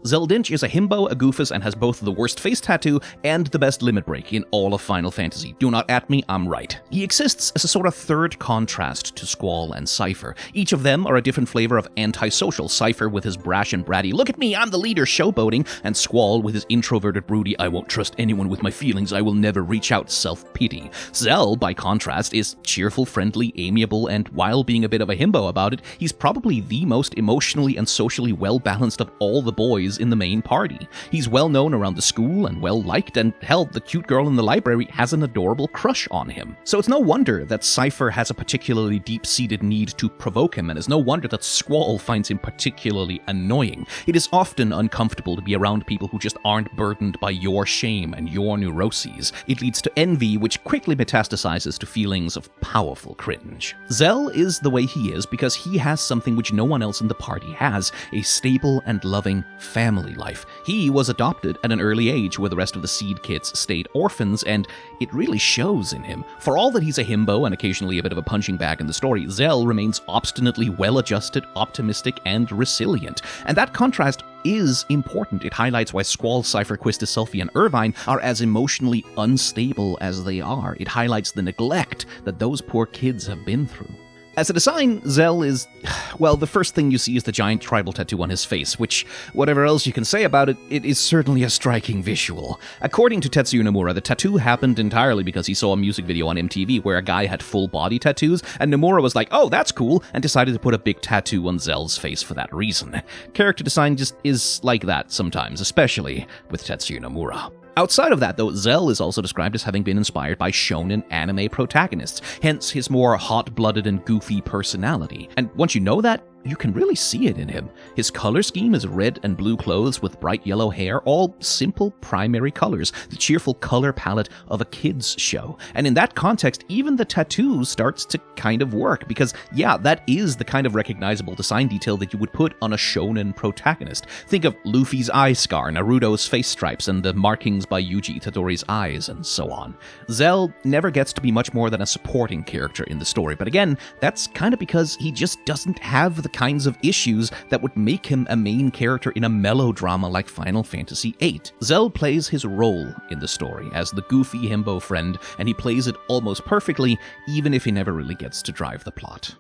Zell is a himbo, a goofus, and has both the worst face tattoo and the best limit break in all of Final Fantasy. Do not at me, I'm right. He exists as a sort of third contrast to Squall and Cypher. Each of them are a different flavor of antisocial. Cypher with his brash and bratty, look at me, I'm the leader, showboating, and Squall with his introverted, broody, I won't trust anyone with my feelings, I will never reach out, self-pity. Zell, by contrast, is cheerful, friendly, amiable, and while being a bit of a himbo about it, he's probably the most emotionally and socially well-balanced of all the boys in the main party. He's well known around the school and well liked, and hell, the cute girl in the library has an adorable crush on him. So it's no wonder that Cypher has a particularly deep-seated need to provoke him, and it's no wonder that Squall finds him particularly annoying. It is often uncomfortable to be around people who just aren't burdened by your shame and your neuroses. It leads to envy, which quickly metastasizes to feelings of powerful cringe. Zell is the way he is because he has something which no one else in the party has, a stable and loving family life. He was adopted at an early age where the rest of the seed kids stayed orphans, and it really shows in him. For all that he's a himbo and occasionally a bit of a punching bag in the story, Zell remains obstinately well-adjusted, optimistic, and resilient. And that contrast is important. It highlights why Squall, Cypher, Quistis, Selphie, and Irvine are as emotionally unstable as they are. It highlights the neglect that those poor kids have been through. As a design, Zell is, well, the first thing you see is the giant tribal tattoo on his face, which, whatever else you can say about it, it is certainly a striking visual. According to Tetsuya Nomura, the tattoo happened entirely because he saw a music video on MTV where a guy had full body tattoos, and Nomura was like, oh, that's cool, and decided to put a big tattoo on Zell's face for that reason. Character design just is like that sometimes, especially with Tetsuya Nomura. Outside of that, though, Zell is also described as having been inspired by shonen anime protagonists, hence his more hot-blooded and goofy personality. And once you know that, you can really see it in him. His color scheme is red and blue clothes with bright yellow hair, all simple primary colors, the cheerful color palette of a kid's show. And in that context, even the tattoo starts to kind of work, because yeah, that is the kind of recognizable design detail that you would put on a shonen protagonist. Think of Luffy's eye scar, Naruto's face stripes, and the markings by Yuji Itadori's eyes, and so on. Zell never gets to be much more than a supporting character in the story, but again, that's kind of because he just doesn't have the kinds of issues that would make him a main character in a melodrama like Final Fantasy VIII. Zell plays his role in the story as the goofy himbo friend, and he plays it almost perfectly, even if he never really gets to drive the plot.